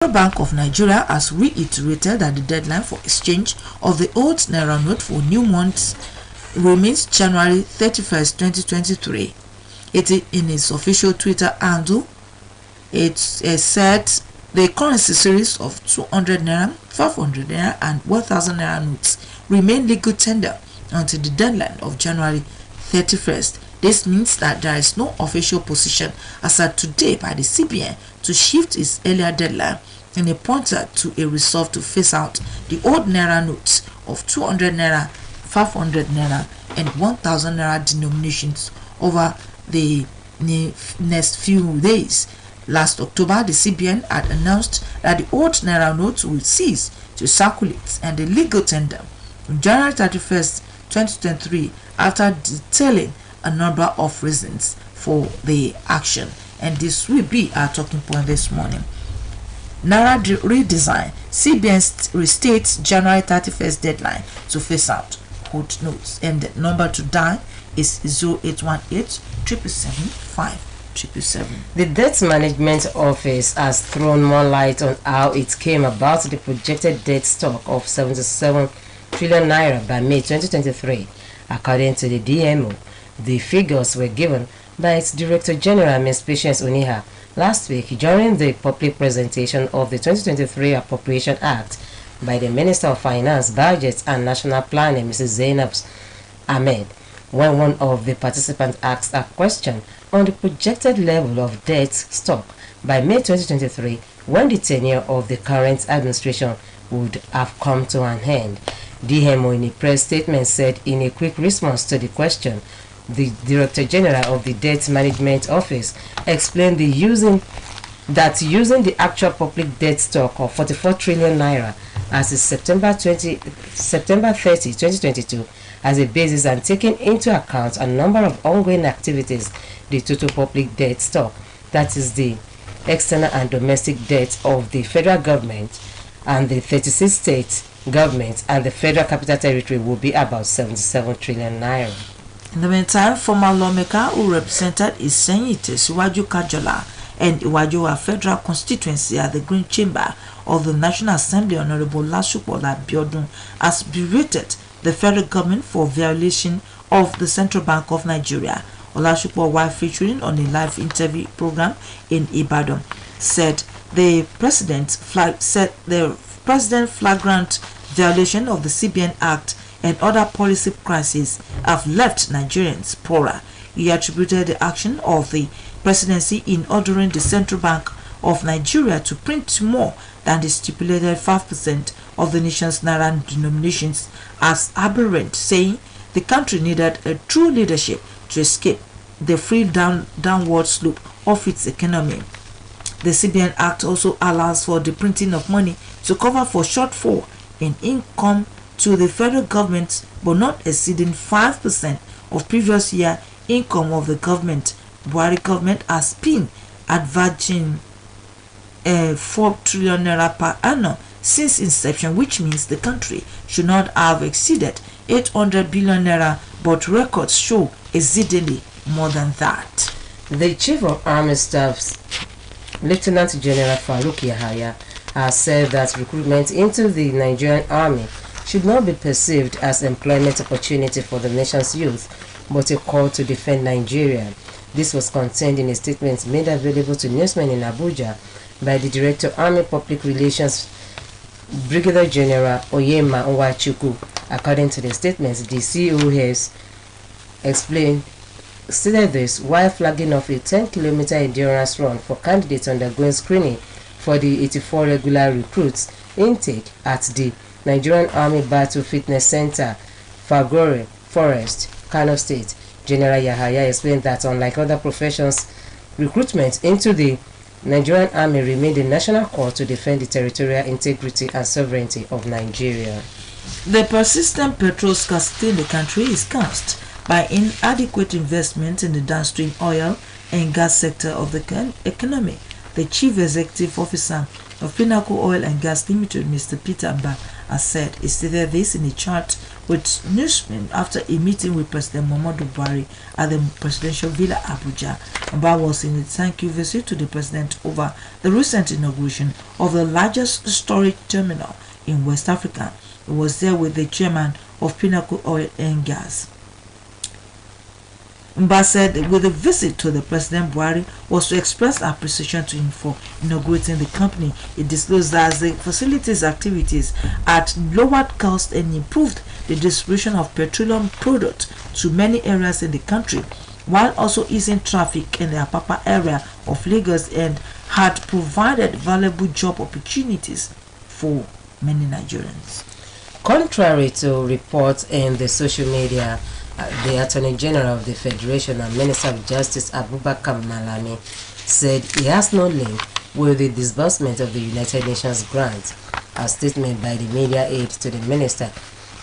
Bank of Nigeria has reiterated that the deadline for exchange of the old Naira note for new months remains January 31st, 2023. In its official Twitter handle, it said the currency series of 200 Naira, 500 Naira and 1000 Naira notes remain legal tender until the deadline of January 31st. This means that there is no official position as at today by the CBN to shift its earlier deadline in a pointer to a resolve to phase out the old Naira notes of 200 Naira, 500 Naira and 1000 Naira denominations over the next few days. Last October, the CBN had announced that the old Naira notes will cease to circulate and the legal tender on January 31st, 2023 after detailing a number of reasons for the action. And this will be our talking point this morning. Naira redesign. CBN restates January 31st deadline to phase out old notes. And the number to dial is 0818 777 577. The Debt Management Office has thrown more light on how it came about the projected debt stock of 77 trillion naira by May 2023. According to the DMO, the figures were given by its Director General, Ms. Patience Oniha, last week during the public presentation of the 2023 Appropriation Act by the Minister of Finance, Budget and National Planning, Mrs. Zainab Ahmed, when one of the participants asked a question on the projected level of debt stock by May 2023 when the tenure of the current administration would have come to an end. DMO in a press statement said in a quick response to the question, the Director General of the Debt Management Office explained using the actual public debt stock of 44 trillion naira as of September 30, 2022 as a basis and taking into account a number of ongoing activities, the total public debt stock, that is the external and domestic debt of the federal government and the 36 state governments and the Federal Capital Territory will be about 77 trillion naira. In the meantime, former lawmaker who represented Isenyite Siwaju Kajola and Iwajowa Federal Constituency at the Green Chamber of the National Assembly, Honorable Lasupola Biodun, has berated the federal government for violation of the Central Bank of Nigeria. Olasupo, while featuring on a live interview program in Ibadan, said the president flagrant violation of the CBN Act and other policy crises have left Nigerians poorer. He attributed the action of the presidency in ordering the Central Bank of Nigeria to print more than the stipulated 5% of the nation's naira denominations as aberrant, saying the country needed a true leadership to escape the free downward slope of its economy. The CBN Act also allows for the printing of money to cover for shortfall in income to the federal government, but not exceeding 5% of previous year income of the government. Buhari government has been averaging 4 trillion naira per annum since inception, which means the country should not have exceeded 800 billion naira, but records show exceedingly more than that. The Chief of Army Staff, Lieutenant General Farouk Yahaya, has said that recruitment into the Nigerian Army should not be perceived as employment opportunity for the nation's youth, but a call to defend Nigeria. This was contained in a statement made available to newsmen in Abuja by the Director of Army Public Relations, Brigadier General Oyema Nwachukwu. According to the statement, the COS stated this while flagging off a 10-kilometer endurance run for candidates undergoing screening for the 84 regular recruits intake at the Nigerian Army Battle Fitness Center, Fagore Forest, Kano State. General Yahaya explained that unlike other professions, recruitment into the Nigerian Army remained a national call to defend the territorial integrity and sovereignty of Nigeria. The persistent petrol scarcity in the country is caused by inadequate investment in the downstream oil and gas sector of the economy. The Chief Executive Officer of Pinnacle Oil and Gas Limited, Mr. Peter Mba, has said. He stated this in a chat with newsmen after a meeting with President Muhammadu Buhari at the presidential villa Abuja. Mba was in a thank you visit to the president over the recent inauguration of the largest storage terminal in West Africa. He was there with the chairman of Pinnacle Oil and Gas. Mba said with the visit to the President Buhari was to express appreciation to him for inaugurating the company. It disclosed that the facility's activities at lowered cost and improved the distribution of petroleum products to many areas in the country, while also easing traffic in the Apapa area of Lagos, and had provided valuable job opportunities for many Nigerians. Contrary to reports in the social media, the Attorney General of the Federation and Minister of Justice Abubakar Malami said he has no link with the disbursement of the United Nations grant. A statement by the media aide to the minister,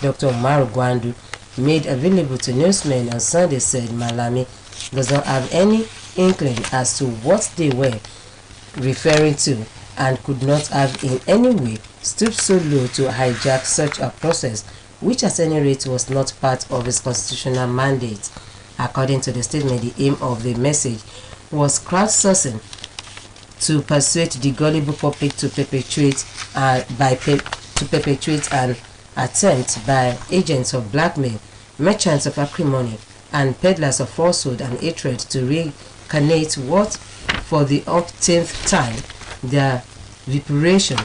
Dr. Umaru Gwandu, made available to newsmen on Sunday, said Malami does not have any inkling as to what they were referring to and could not have in any way stooped so low to hijack such a process, which at any rate was not part of his constitutional mandate. According to the statement, the aim of the message was crowdsourcing to persuade the gullible public to perpetuate an attempt by agents of blackmail, merchants of acrimony, and peddlers of falsehood and hatred to reincarnate what, for the umpteenth time, their reparation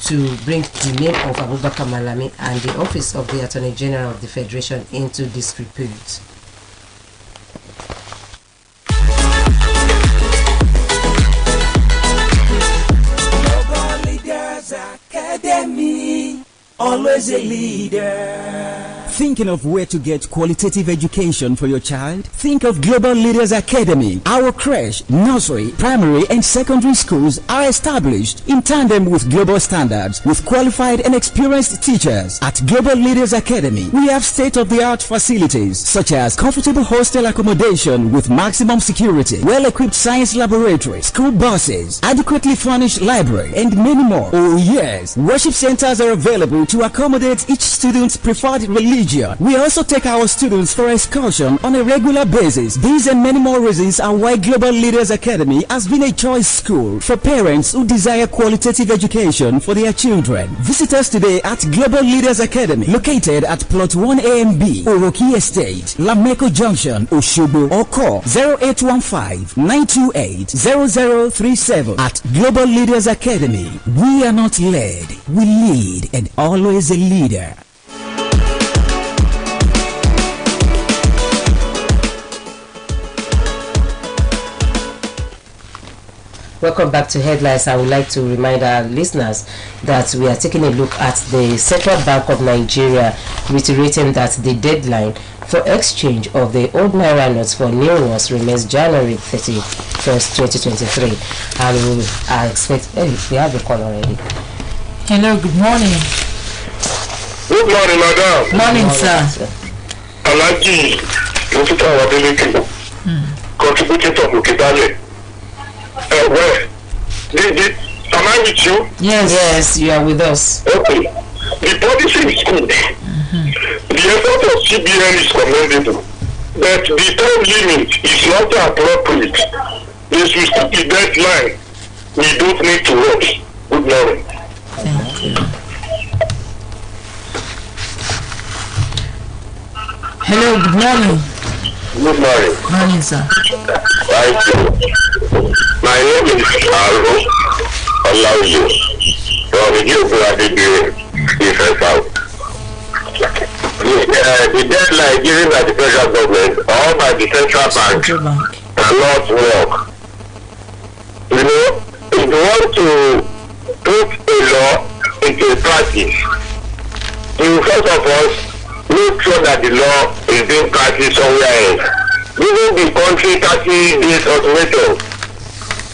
to bring the name of Abubakar Malami and the office of the Attorney General of the Federation into disrepute. Global Leaders Academy, always a leader. Thinking of where to get qualitative education for your child? Think of Global Leaders Academy. Our creche, nursery, primary and secondary schools are established in tandem with global standards with qualified and experienced teachers. At Global Leaders Academy, we have state-of-the-art facilities such as comfortable hostel accommodation with maximum security, well-equipped science laboratory, school buses, adequately furnished library, and many more. Oh yes, worship centers are available to accommodate each student's preferred religion. We also take our students for excursion on a regular basis. These and many more reasons are why Global Leaders Academy has been a choice school for parents who desire qualitative education for their children. Visit us today at Global Leaders Academy, located at Plot 1A&B, Oroki Estate, Lameko Junction, Oshobo, or call 0815-928-0037. At Global Leaders Academy, we are not led, we lead, and always a leader. Welcome back to Headlines. I would like to remind our listeners that we are taking a look at the Central Bank of Nigeria, reiterating that the deadline for exchange of the old Naira notes for new ones remains January 31st, 2023. And I expect, we have a call already. Hello, good morning. Good morning, madam. Morning, sir. Alaji, Mufita Wadeleke, contributing from Ukitale. Well, am I with you? Yes, you are with us. Okay. The policy is good. The effort of CBN is commendable. But the time limit is not appropriate. This will still be deadline. We don't need to rush. Good morning. Thank you. Hello, good morning. Good morning. Morning, sir. Thank you. My name is Aro Olauyo from the South. The deadline given by the federal government or by the central bank cannot work. You know, if you want to put a law into practice, you first of all make sure that the law is being practiced somewhere else. Giving the country 30 days ultimatum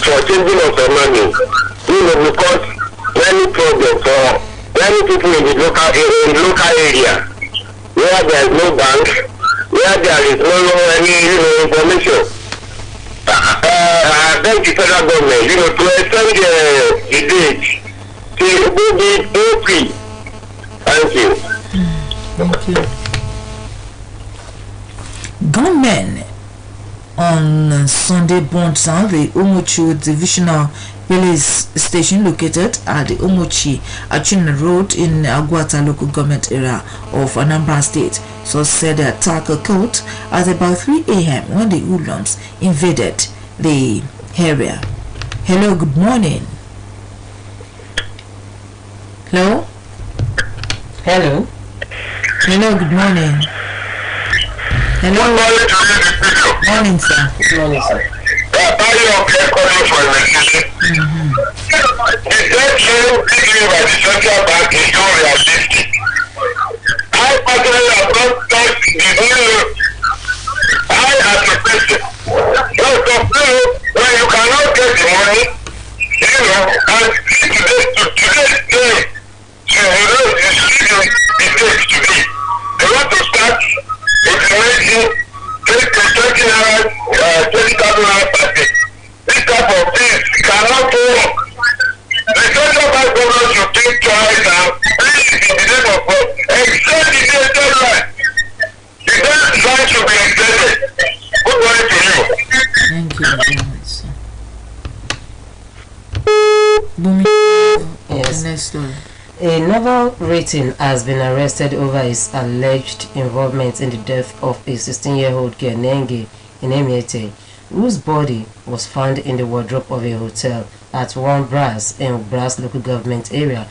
for changing of the money, you know, because many problems for many people in the local area where there is no bank, where there is no any information. I beg the federal government, to extend the date to the April Thank you. Thank you. Gunmen on Sunday burned down the Umuchu Divisional Police Station located at the Umuchi Achuna Road in Aguata local government area of Anambra State. So said the attack occurred at about 3 a.m. when the hoodlums invaded the area. Hello, good morning. Hello? Hello. Hello, good morning. Hello. Morning, sir. Good morning, sir. The debt given by the central bank is not realistic. I personally have not touched the new. I as a person, when you cannot get the money, and today's day, you see the takes today. They want to start implementing 20,000 naira per day. This type of things cannot work. The central bank government should think twice and please, in the name of God, extend the deadline. The deadline should be extended. Good morning to you. Thank you very much, sir. Bumi. Yes. Next story. A naval rating has been arrested over his alleged involvement in the death of a 16-year-old girl Nenge in Emiete, whose body was found in the wardrobe of a hotel at One Brass in Brass local government area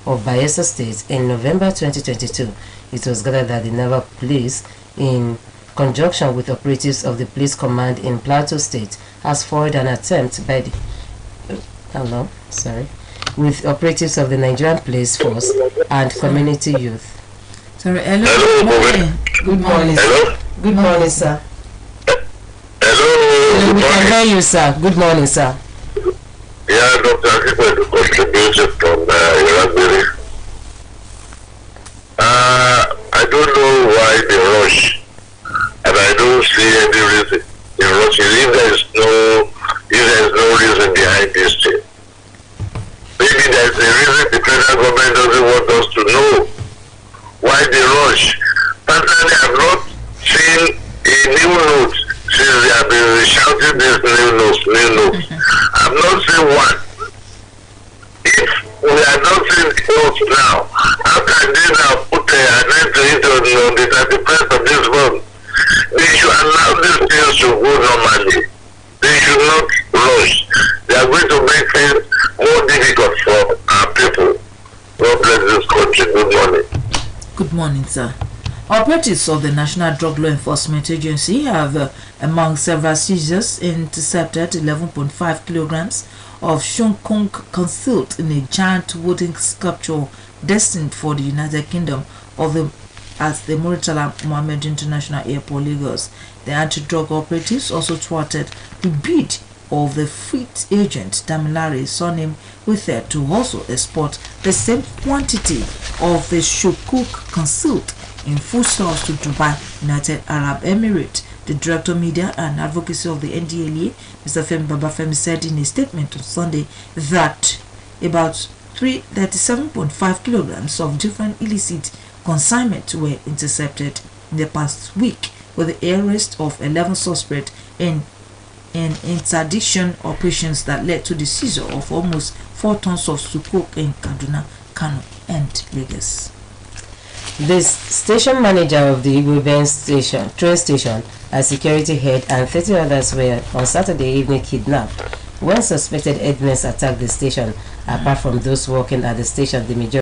of Bayelsa State in November 2022. It was gathered that the naval police, in conjunction with operatives of the police command in Plateau State, has foiled an attempt by the with operatives of the Nigerian Police Force and community youth. Sorry, hello, good morning. Good morning, Hello? sir. Good morning, sir. Hello. We can hear you, sir. Good morning, sir. Yeah, Dr. Akipo, the contribution from Iran. I don't know why they rush, and I don't see any reason in rushing. If there is no reason behind this thing, maybe there is a reason the federal government doesn't want us to know why they rush. Personally, I have not seen a new note since they have been shouting this new note. I have not seen one. If we are not seeing the notes now, how can they now put an end to it on the 31st of this month? They should allow these things to go normally. They should not rush. They are going to make things more difficult for our people. God bless this country. Good morning. Good morning, sir. Operatives of the National Drug Law Enforcement Agency have, among several seizures, intercepted 11.5 kilograms of Shong concealed in a giant wooden sculpture destined for the United Kingdom at the Muritala Mohammed International Airport, Lagos. The anti-drug operatives also thwarted the bid of the freight agent Damilare Sonim with her to also export the same quantity of the shukuk concealed in foodstuffs to Dubai, United Arab Emirates. The Director of Media and Advocacy of the NDLEA, Mr. Femi Babafemi, said in a statement on Sunday that about 37.5 kilograms of different illicit consignments were intercepted in the past week, with the arrest of 11 suspects in interdiction operations that led to the seizure of almost 4 tons of sukuk in Kaduna, Kano, and Lagos. The station manager of the Igbo train station, a security head, and 30 others were on Saturday evening kidnapped when suspected headmen attacked the station. Apart from those working at the station, the majority